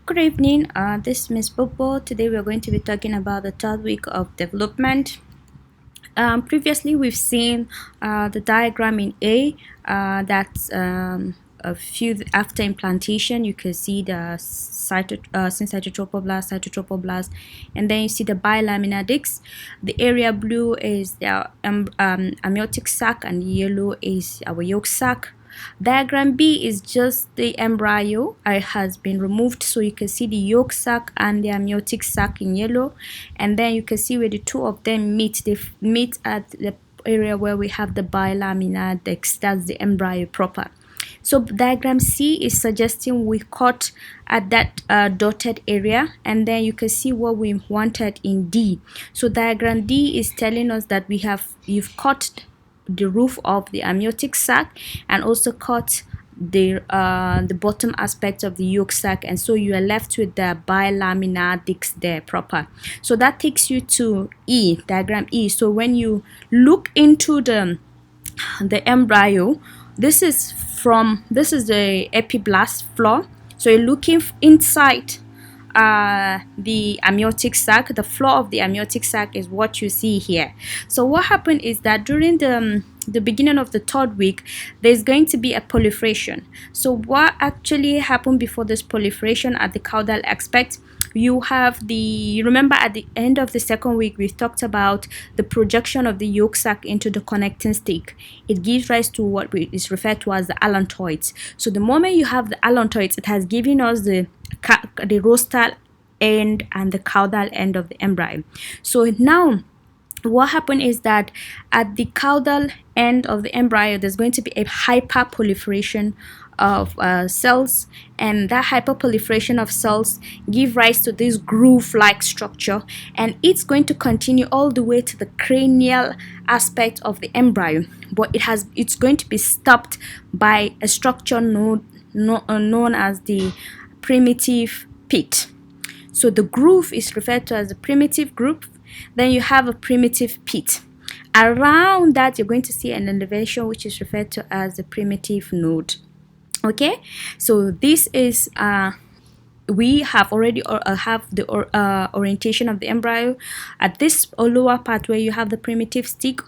Good evening, this is Ms. Bobo. Today we are going to be talking about the third week of development. Previously we've seen the diagram in A, that's a few after implantation. You can see the syncytotrophoblast, cytotrophoblast, and then you see the bilaminar discs. The area blue is the amniotic sac and yellow is our yolk sac. Diagram B is just the embryo. It has been removed, so you can see the yolk sac and the amniotic sac in yellow, and then you can see where the two of them meet. They meet at the area where we have the bilaminar discs. That's the embryo proper. So diagram C is suggesting we cut at that dotted area, and then you can see what we wanted in D. So diagram D is telling us that you've cut the roof of the amniotic sac and also cut the bottom aspect of the yolk sac, and so you are left with the bilaminar discs there proper. So that takes you to E, diagram E. So when you look into the embryo, this is the epiblast floor. So you're looking inside the amniotic sac. The floor of the amniotic sac is what you see here. So what happened is that during the beginning of the third week, there's going to be a proliferation. So what actually happened before this proliferation at the caudal aspect? You remember at the end of the second week we talked about the projection of the yolk sac into the connecting stick. It gives rise to what is referred to as the allantoids. So the moment you have the allantoids, it has given us the rostral end and the caudal end of the embryo. So now what happened is that at the caudal end of the embryo, there's going to be a hyperproliferation of cells, and that hyperproliferation of cells give rise to this groove-like structure, and it's going to continue all the way to the cranial aspect of the embryo, but it's going to be stopped by a structure known as the primitive pit. So the groove is referred to as the primitive groove. Then you have a primitive pit. Around that, you're going to see an elevation which is referred to as the primitive node. Okay, so this is we have already have the orientation of the embryo. At this lower part where you have the primitive stick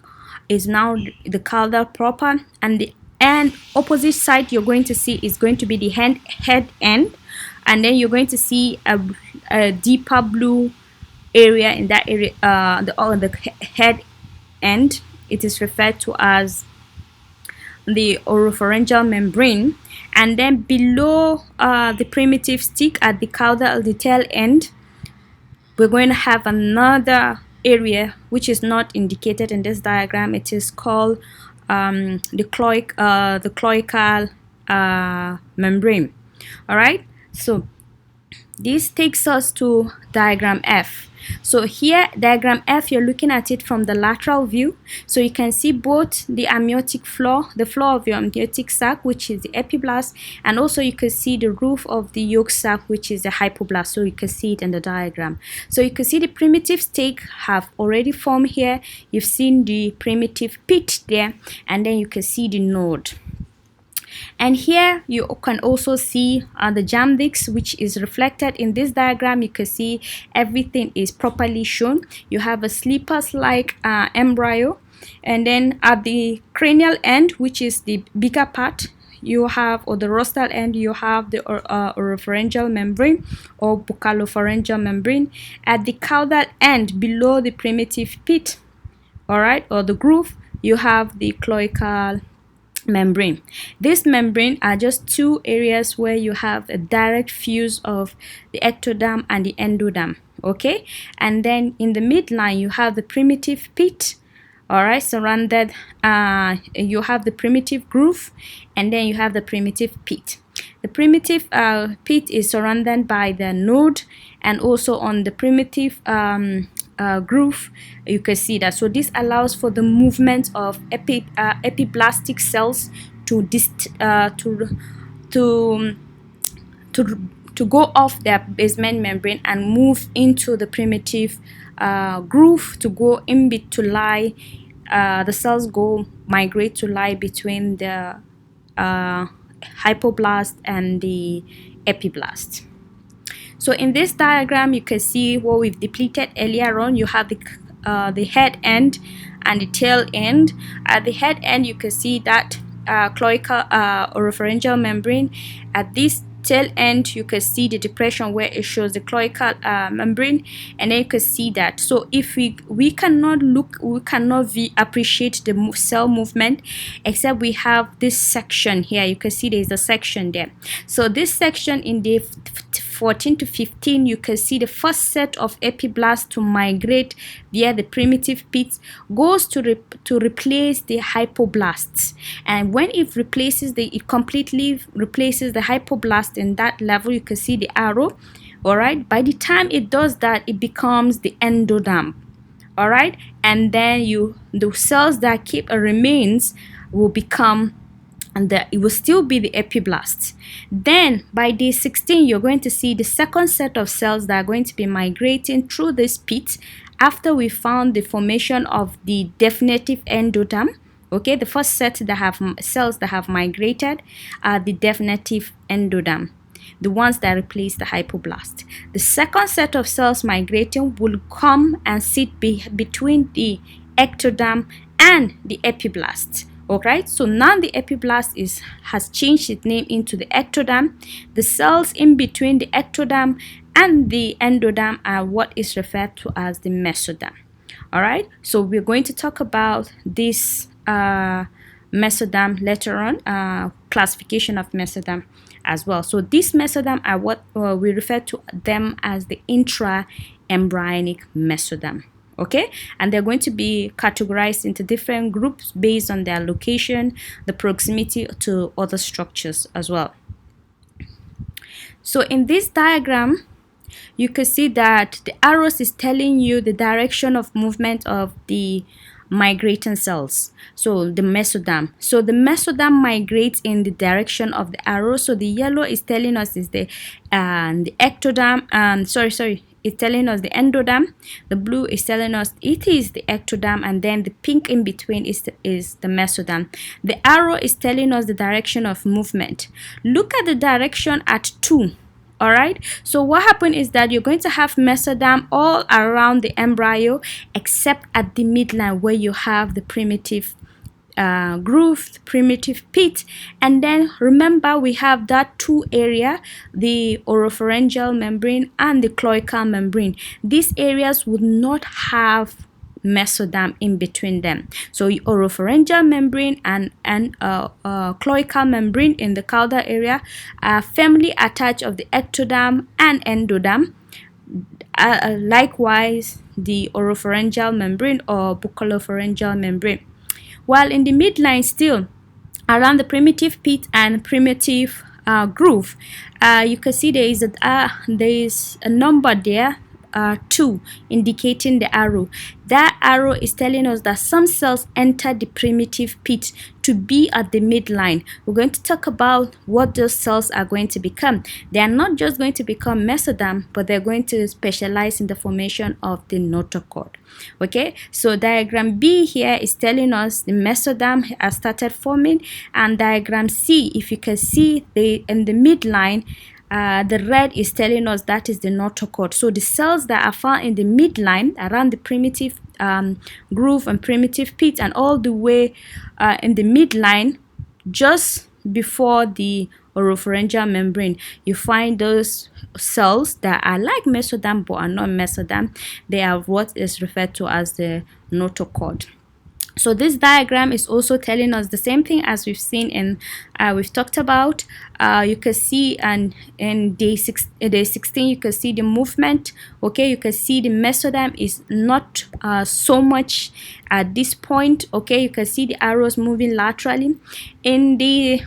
is now the caudal proper, and the opposite side you're going to see is going to be the head end, and then you're going to see a deeper blue area in that area, the head end. It is referred to as the oropharyngeal membrane, and then below the primitive stick at the caudal, the tail end, we're going to have another area which is not indicated in this diagram. It is called the cloacal membrane. All right, so this takes us to diagram F. So here, diagram F, you're looking at it from the lateral view. So you can see both the amniotic floor, the floor of your amniotic sac, which is the epiblast, and also you can see the roof of the yolk sac, which is the hypoblast. So you can see it in the diagram. So you can see the primitive stick have already formed here. You've seen the primitive pit there, and then you can see the node. And here you can also see the germ discs, which is reflected in this diagram. You can see everything is properly shown. You have a slippers-like embryo, and then at the cranial end, which is the bigger part, you have, or the rostral end, you have the oropharyngeal membrane or buccalopharyngeal membrane. At the caudal end, below the primitive pit, all right, or the groove, you have the cloacal membrane. This membrane are just two areas where you have a direct fuse of the ectoderm and the endoderm. Okay, and then in the midline you have the primitive pit. All right, surrounded you have the primitive groove, and then you have the primitive pit. The primitive pit is surrounded by the node, and also on the primitive groove you can see that. So this allows for the movement of epiblastic cells to go off their basement membrane and move into the primitive groove to go in to lie. The cells migrate to lie between the hypoblast and the epiblast. So in this diagram, you can see what we've depleted earlier on. You have the head end and the tail end. At the head end, you can see that cloacal oropharyngeal membrane. At this tail end, you can see the depression where it shows the cloacal membrane, and then you can see that. So if we cannot appreciate the cell movement except we have this section here. You can see there's a section there. So this section in the 14 to 15, you can see the first set of epiblasts to migrate via the primitive pits goes to replace the hypoblasts, and when it completely replaces the hypoblast in that level, you can see the arrow. All right, by the time it does that, it becomes the endoderm. All right, and then the cells that keep remains will become, and it will still be the epiblasts. Then by day 16, you're going to see the second set of cells that are going to be migrating through this pit after we found the formation of the definitive endoderm. Okay, the first set that have cells that have migrated are the definitive endoderm, the ones that replace the hypoblast. The second set of cells migrating will come and sit between the ectoderm and the epiblast. Alright, so now the epiblast has changed its name into the ectoderm. The cells in between the ectoderm and the endoderm are what is referred to as the mesoderm. Alright, so we're going to talk about this mesoderm later on, classification of mesoderm as well. So these mesoderm are what we refer to them as the intra-embryonic mesoderm. Okay, and they're going to be categorized into different groups based on their location, the proximity to other structures as well. So in this diagram, you can see that the arrows is telling you the direction of movement of the migrating cells, so the mesoderm. So the mesoderm migrates in the direction of the arrow. So the yellow is telling us is the ectoderm, it's telling us the endoderm. The blue is telling us it is the ectoderm, and then the pink in between is the mesoderm. The arrow is telling us the direction of movement. Look at the direction at 2. All right, so what happened is that you're going to have mesoderm all around the embryo except at the midline where you have the primitive groove, the primitive pit. And then remember, we have that 2 area, the oropharyngeal membrane and the cloacal membrane. These areas would not have mesoderm in between them. So oropharyngeal membrane and cloacal membrane in the caudal area are firmly attached of the ectoderm and endoderm. Likewise, the oropharyngeal membrane or buccolopharyngeal membrane. While in the midline, still around the primitive pit and primitive groove, you can see there is a number there, 2, indicating the arrow. That arrow is telling us that some cells enter the primitive pit to be at the midline. We're going to talk about what those cells are going to become. They are not just going to become mesoderm, but they're going to specialize in the formation of the notochord. Okay, so diagram B here is telling us the mesoderm has started forming, and diagram C, if you can see in the midline, the red is telling us that is the notochord. So the cells that are found in the midline around the primitive groove and primitive pit and all the way in the midline just before the oropharyngeal membrane, you find those cells that are like mesoderm but are not mesoderm. They are what is referred to as the notochord. So this diagram is also telling us the same thing as we've seen in we've talked about. You can see, and in day 16 you can see the movement. Okay, you can see the mesoderm is not so much at this point. Okay, you can see the arrows moving laterally. In the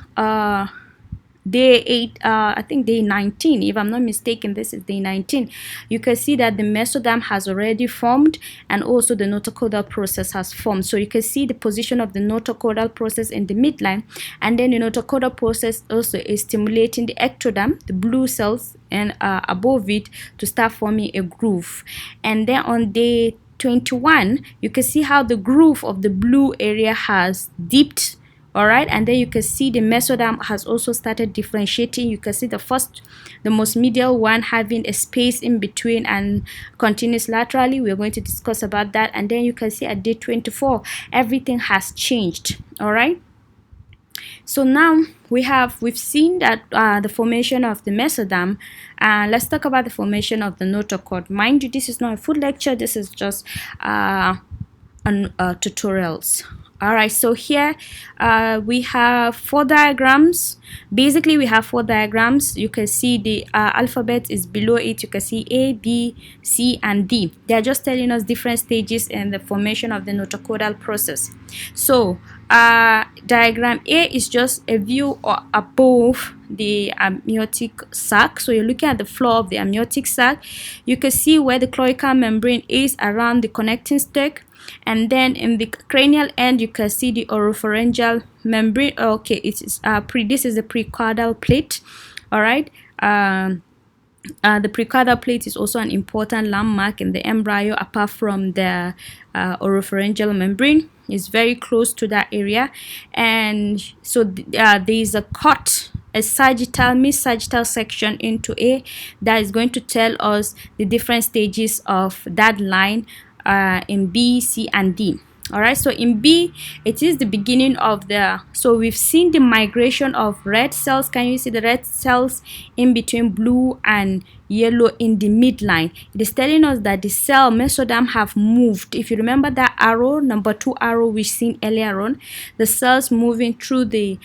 day 8, I think day 19, if I'm not mistaken, this is day 19, you can see that the mesoderm has already formed and also the notochordal process has formed. So you can see the position of the notochordal process in the midline, and then the notochordal process also is stimulating the ectoderm, the blue cells, and above it to start forming a groove. And then on day 21, you can see how the groove of the blue area has dipped. All right, and then you can see the mesoderm has also started differentiating. You can see the most medial one having a space in between and continues laterally. We're going to discuss about that. And then you can see at day 24 everything has changed. All right, so now we've seen that the formation of the mesoderm. Let's talk about the formation of the notochord. Mind you, this is not a full lecture, this is just tutorials. All right, so here we have 4 diagrams. Basically we have 4 diagrams. You can see the alphabet is below it. You can see A, B, C, and D. They are just telling us different stages in the formation of the notochordal process. So diagram A is just a view above the amniotic sac. So you're looking at the floor of the amniotic sac. You can see where the cloacal membrane is around the connecting stalk, and then in the cranial end you can see the oropharyngeal membrane. Okay, it is this is the precaudal plate. All right, the precaudal plate is also an important landmark in the embryo. Apart from the oropharyngeal membrane, is very close to that area, and so there is a cut, a mid-sagittal section into A that is going to tell us the different stages of that line in B, C, and D. All right, so in B, it is the beginning of so we've seen the migration of red cells. Can you see the red cells in between blue and yellow in the midline? It is telling us that the cell mesoderm have moved. If you remember that arrow, number 2 arrow we've seen earlier on, the cells moving through the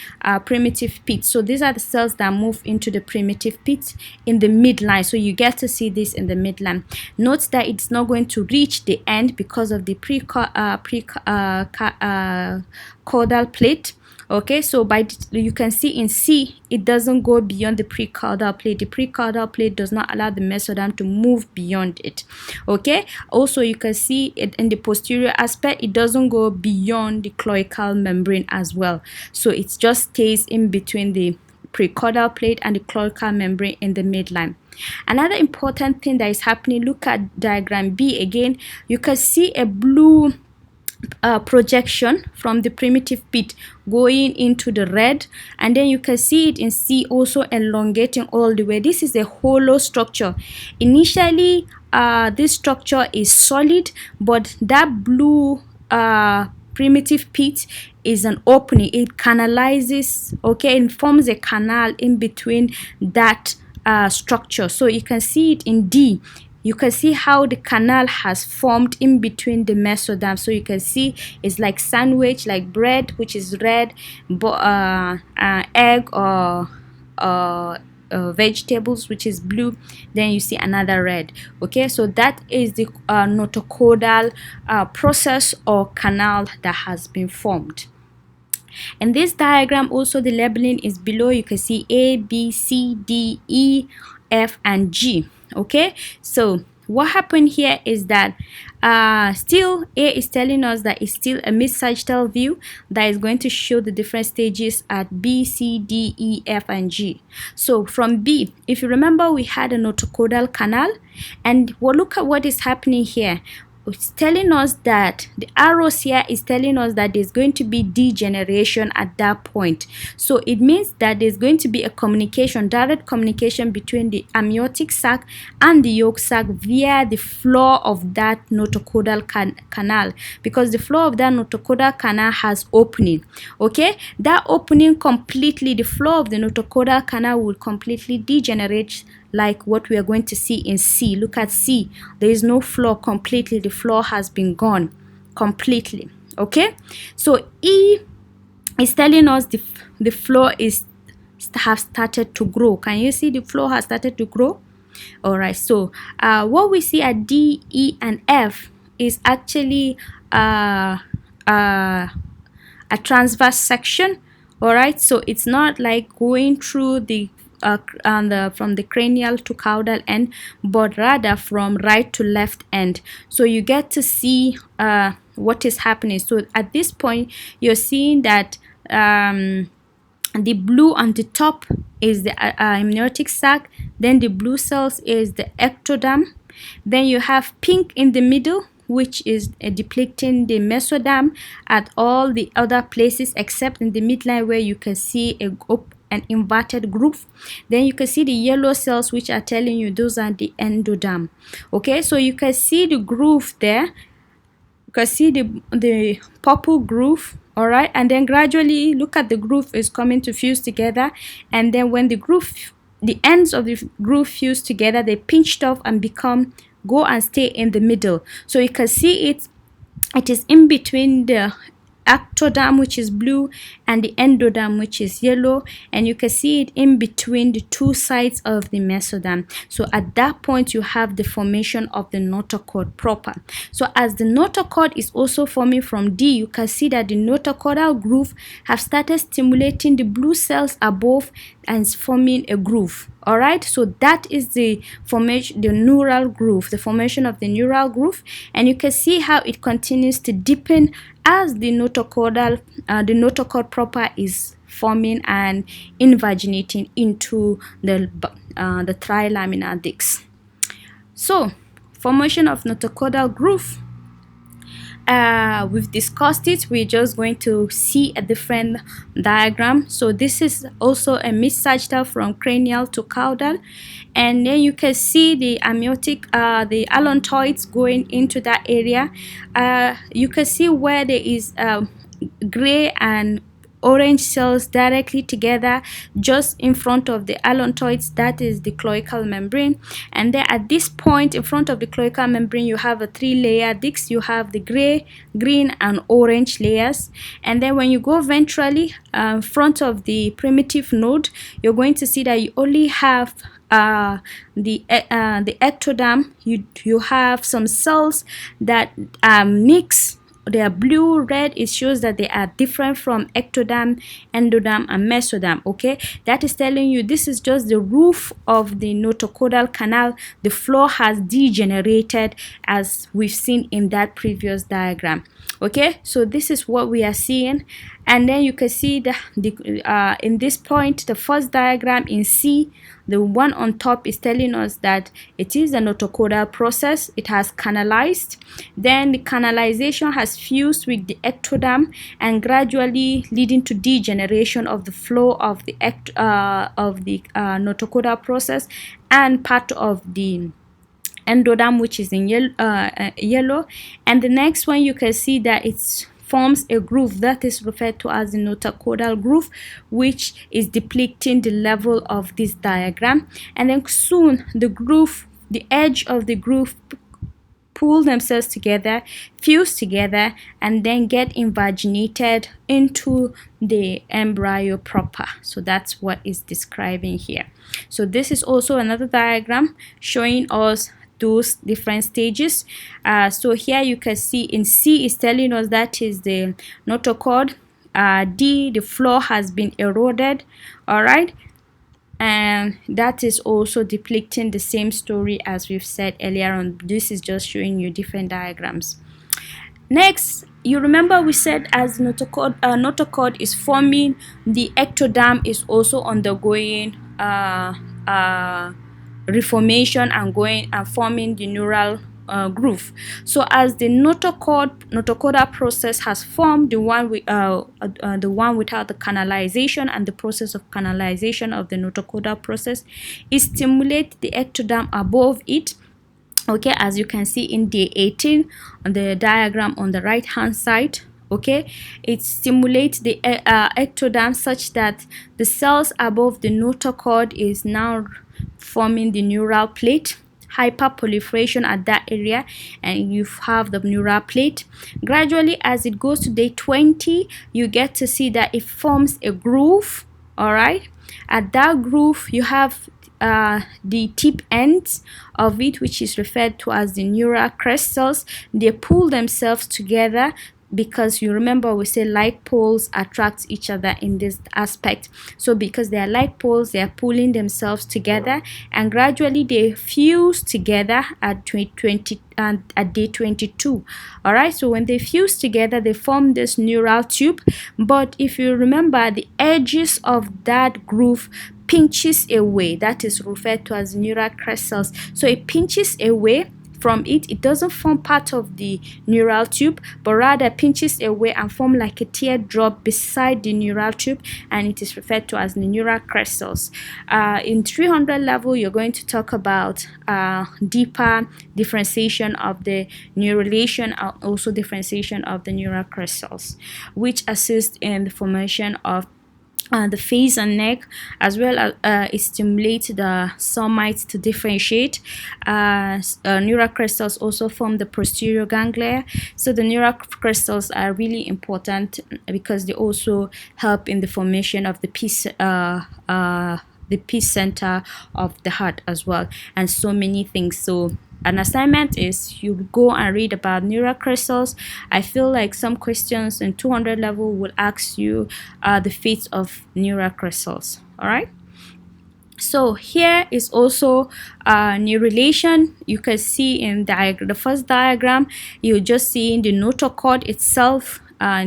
primitive pit. So these are the cells that move into the primitive pit in the midline. So you get to see this in the midline. Note that it's not going to reach the end because of the caudal plate. Okay, so you can see in C, it doesn't go beyond the precaudal plate. The precaudal plate does not allow the mesoderm to move beyond it. Okay, also you can see it in the posterior aspect, it doesn't go beyond the cloacal membrane as well. So it just stays in between the precaudal plate and the cloacal membrane in the midline. Another important thing that is happening, look at diagram B again. You can see a blue projection from the primitive pit going into the red, and then you can see it in C also elongating all the way. This is a hollow structure. Initially this structure is solid, but that blue primitive pit is an opening. It canalizes, okay, it forms a canal in between that structure. So you can see it in D. You can see how the canal has formed in between the mesoderm. So you can see it's like sandwich, like bread, which is red, egg or vegetables, which is blue. Then you see another red. Okay, so that is the notochordal process or canal that has been formed. In this diagram also the labeling is below. You can see A, B, C, D, E, F, and G. Okay, so what happened here is that still A is telling us that it's still a mid-sagittal view that is going to show the different stages at B, C, D, E, F, and G. So from B, if you remember, we had a notochordal canal, and well, look at what is happening here. It's telling us that the arrows here is telling us that there's going to be degeneration at that point. So it means that there's going to be a communication, direct communication between the amniotic sac and the yolk sac via the floor of that notochordal canal, because the floor of that notochordal canal has opening. Okay, that opening completely, the floor of the notochordal canal will completely degenerate, like what we are going to see in C. Look at C. There is no floor completely. The floor has been gone completely. Okay, so E is telling us the floor has started to grow. Can you see the floor has started to grow? All right, so what we see at D, E, and F is actually a transverse section. All right, so it's not like going through the from the cranial to caudal end, but rather from right to left end. So you get to see what is happening. So at this point you're seeing that the blue on the top is the amniotic sac, then the blue cells is the ectoderm, then you have pink in the middle, which is depicting the mesoderm at all the other places except in the midline, where you can see an inverted groove. Then you can see the yellow cells, which are telling you those are the endoderm. Okay, so you can see the groove there. You can see the purple groove. All right, and then gradually look at the groove is coming to fuse together, and then when the ends of the groove fuse together, they pinched off and go and stay in the middle. So you can see it is in between the ectoderm, which is blue, and the endoderm, which is yellow, and you can see it in between the two sides of the mesoderm. So at that point you have the formation of the notochord proper. So as the notochord is also forming from D, you can see that the notochordal groove have started stimulating the blue cells above and is forming a groove. All right, so that is the formation, the neural groove, the formation of the neural groove, and you can see how it continues to deepen as the notochord proper is forming and invaginating into the trilaminar discs. So formation of notochordal groove, we've discussed it. We're just going to see a different diagram. So this is also a mid-sagittal from cranial to caudal, and then you can see the amniotic, the allantoids going into that area. You can see where there is gray and orange cells directly together just in front of the allantoids, that is the cloacal membrane. And then at this point in front of the cloacal membrane you have a 3-layer disc. You have the gray, green and orange layers, and then when you go ventrally, front of the primitive node, you're going to see that you only have the ectoderm. You have some cells that mix. They are blue, red. It shows that they are different from ectoderm, endoderm and mesoderm. Okay, that is telling you this is just the roof of the notochordal canal. The floor has degenerated as we've seen in that previous diagram. Okay, so this is what we are seeing, and then you can see in this point, the first diagram in C, the one on top is telling us that it is a notochordal process. It has canalized, then the canalization has fused with the ectoderm and gradually leading to degeneration of the flow of the notochordal process and part of the endoderm, which is in yellow. And the next one, you can see that it forms a groove that is referred to as the notochordal groove, which is depicting the level of this diagram. And then soon the edge of the groove pull themselves together, fuse together, and then get invaginated into the embryo proper. So that's what is describing here. So this is also another diagram showing us those different stages. So here you can see in C is telling us that is the notochord. D, the floor has been eroded. All right, and that is also depicting the same story as we've said earlier on. This is just showing you different diagrams. Next, you remember we said as notochord is forming, the ectoderm is also undergoing reformation and going and forming the neural groove. So as the notochordal process has formed, the one without the canalization and the process of canalization of the notochordal process, it stimulates the ectoderm above it. Okay, as you can see in day 18 on the diagram on the right hand side. Okay, it stimulates the ectoderm such that the cells above the notochord is now forming the neural plate. Hyperproliferation at that area, and you have the neural plate. Gradually, as it goes to day 20, you get to see that it forms a groove. All right, at that groove you have the tip ends of it, which is referred to as the neural crest cells. They pull themselves together because you remember we say like poles attract each other in this aspect. So because they are like poles, they are pulling themselves together, and gradually they fuse together at day 22. All right, so when they fuse together, they form this neural tube. But if you remember, the edges of that groove pinches away. That is referred to as neural crest cells. So it pinches away from it. It doesn't form part of the neural tube, but rather pinches away and form like a teardrop beside the neural tube, and it is referred to as the neural crystals. In 300 level, you're going to talk about deeper differentiation of the neurulation and also differentiation of the neural crystals, which assist in the formation of the face and neck, as well as it stimulates the somites to differentiate. Neural crystals also form the posterior ganglia. So the neural crystals are really important because they also help in the formation of the peace center of the heart as well, and so many things. So an assignment is you go and read about neural crystals. I feel like some questions in 200 level will ask you the fates of neural crystals. All right. So here is also neurulation. You can see in the first diagram, you're just seeing the notochord itself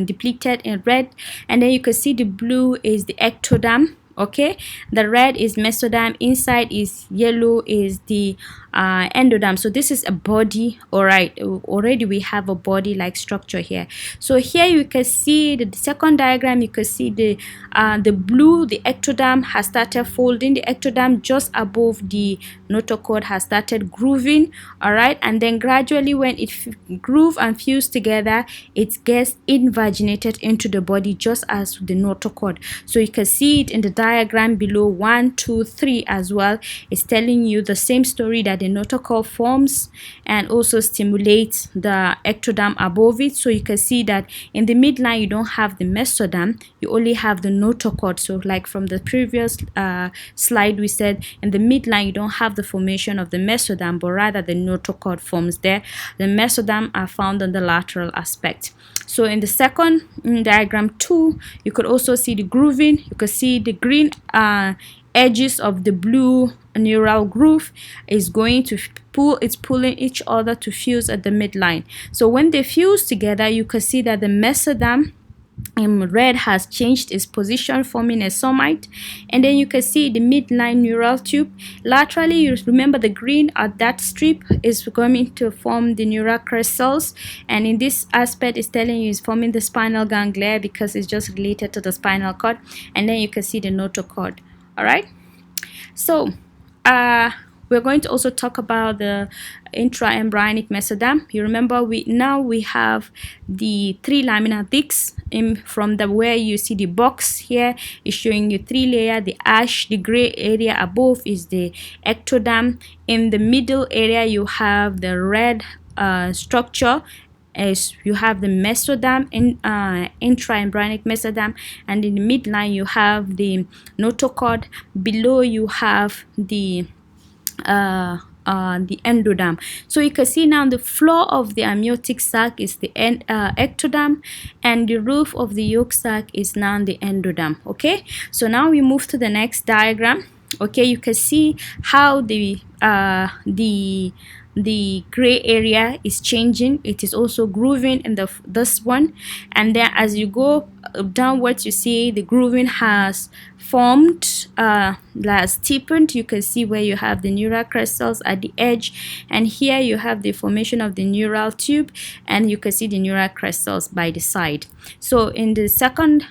depicted in red, and then you can see the blue is the ectoderm. Okay, the red is mesoderm, inside is yellow is the endoderm. So this is a body. All right, already we have a body like structure here. So here you can see the second diagram, you can see the blue, the ectoderm has started folding. The ectoderm just above the notochord has started grooving. All right, and then gradually when it groove and fuse together, it gets invaginated into the body just as the notochord. So you can see it in the diagram below, 1, 2, 3 as well. It's telling you the same story, that the notochord forms and also stimulates the ectoderm above it. So you can see that in the midline you don't have the mesoderm, you only have the notochord. So like from the previous slide, we said in the midline you don't have the formation of the mesoderm, but rather the notochord forms there. The mesoderm are found on the lateral aspect. So in the second diagram 2, you could also see the grooving. You could see the green edges of the blue neural groove is going to it's pulling each other to fuse at the midline. So when they fuse together, you can see that the mesoderm in red has changed its position, forming a somite, and then you can see the midline neural tube. Laterally, you remember the green at that strip is going to form the neural crystals, and in this aspect it's telling you it's forming the spinal ganglia because it's just related to the spinal cord, and then you can see the notochord. All right. So we're going to also talk about the intraembryonic mesoderm. You remember we have the trilaminar discs. From the where you see the box here is showing you 3 layer. The ash, the gray area above is the ectoderm. In the middle area you have the red structure, as you have the mesoderm, in intraembryonic mesoderm, and in the midline you have the notochord. Below you have the endoderm. So you can see now the floor of the amniotic sac is the ectoderm, and the roof of the yolk sac is now the endoderm. Okay, so now we move to the next diagram. Okay, you can see how the gray area is changing. It is also grooving in this one, and then as you go downwards, you see the grooving has formed, has deepened. You can see where you have the neural crystals at the edge, and here you have the formation of the neural tube, and you can see the neural crystals by the side. So in the second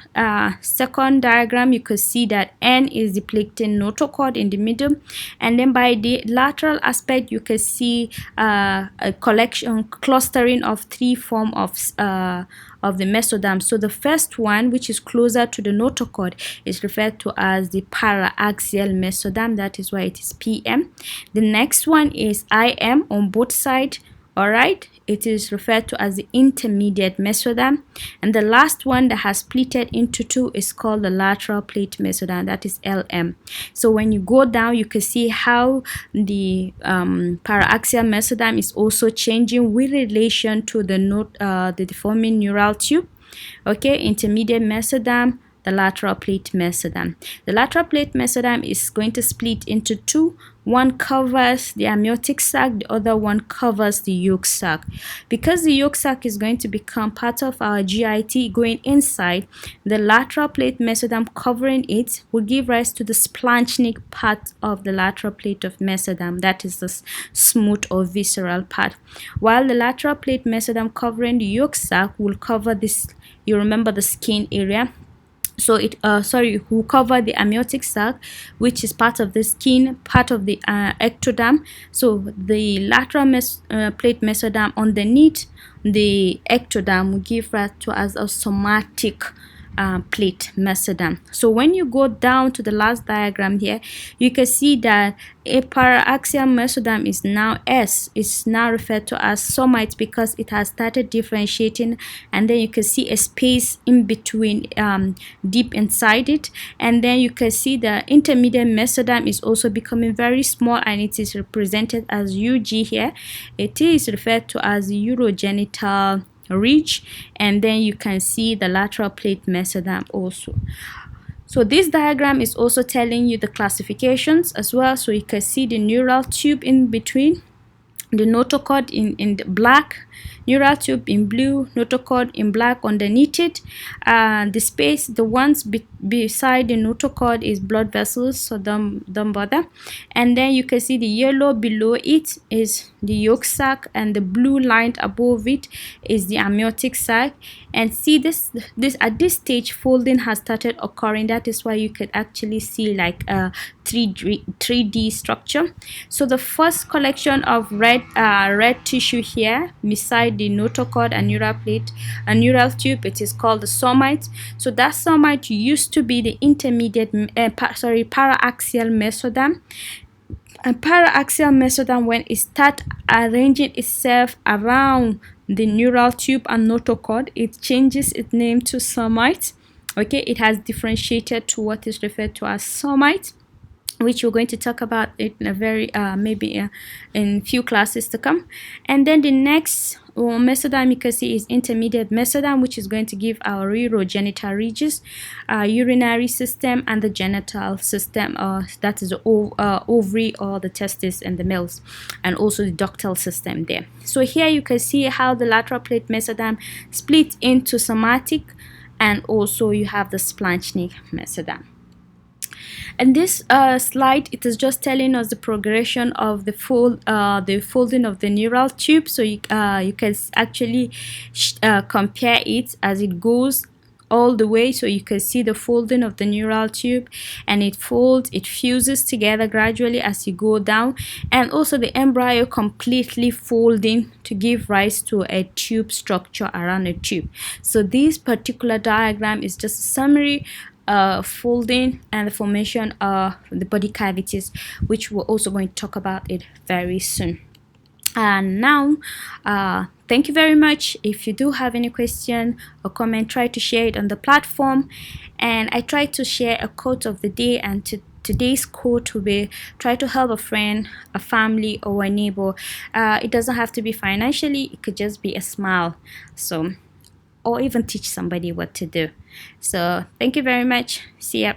diagram, you could see that N is depicting notochord in the middle, and then by the lateral aspect you can see a clustering of 3 form of the mesoderm. So the first one, which is closer to the notochord, is referred to as the paraaxial mesoderm. That is why it is PM. The next one is IM on both sides. All right, it is referred to as the intermediate mesoderm, and the last one that has splitted into 2 is called the lateral plate mesoderm. That is LM. So when you go down, you can see how the paraaxial mesoderm is also changing with relation to the deforming neural tube. Okay, intermediate mesoderm, the lateral plate mesoderm. The lateral plate mesoderm is going to split into two. One covers the amniotic sac, the other one covers the yolk sac. Because the yolk sac is going to become part of our GIT going inside, the lateral plate mesoderm covering it will give rise to the splanchnic part of the lateral plate of mesoderm, that is the smooth or visceral part, while the lateral plate mesoderm covering the yolk sac will cover this, you remember, the skin area. So it will cover the amniotic sac, which is part of the skin, part of the ectoderm. So the lateral plate mesoderm underneath the ectoderm will give rise to as a somatic plate mesoderm. So when you go down to the last diagram here, you can see that a paraxial mesoderm is now is now referred to as somite because it has started differentiating, and then you can see a space in between deep inside it, and then you can see the intermediate mesoderm is also becoming very small, and it is represented as UG here. It is referred to as urogenital ridge, and then you can see the lateral plate mesoderm also. So this diagram is also telling you the classifications as well. So you can see the neural tube in between, the notochord in the black, neural tube in blue, notochord in black underneath it. The space, the ones beside the notochord is blood vessels, so don't bother. And then you can see the yellow below it is the yolk sac, and the blue line above it is the amniotic sac. And see this at this stage folding has started occurring. That is why you could actually see like a 3D structure. So the first collection of red tissue here beside the notochord and neural plate and neural tube, it is called the somite. So that somite used to be the intermediate paraxial mesoderm. And paraxial mesoderm, when it starts arranging itself around the neural tube and notochord, it changes its name to somite. Okay, it has differentiated to what is referred to as somite, which we're going to talk about it in a very in few classes to come. And then the next mesoderm you can see is intermediate mesoderm, which is going to give our urogenital ridges, urinary system, and the genital system, that is the ovary or the testis and the males, and also the ductal system there. So here you can see how the lateral plate mesoderm split into somatic, and also you have the splanchnic mesoderm. And this slide, it is just telling us the progression of the folding of the neural tube. So you can actually compare it as it goes all the way. So you can see the folding of the neural tube, and it folds, it fuses together gradually as you go down, and also the embryo completely folding to give rise to a tube structure around a tube. So this particular diagram is just a summary folding and the formation of the body cavities, which we're also going to talk about it very soon. And now thank you very much. If you do have any question or comment, try to share it on the platform, and I try to share a quote of the day, and today's quote will be: try to help a friend, a family, or a neighbor. It doesn't have to be financially, it could just be a smile, so, or even teach somebody what to do. So thank you very much. See ya.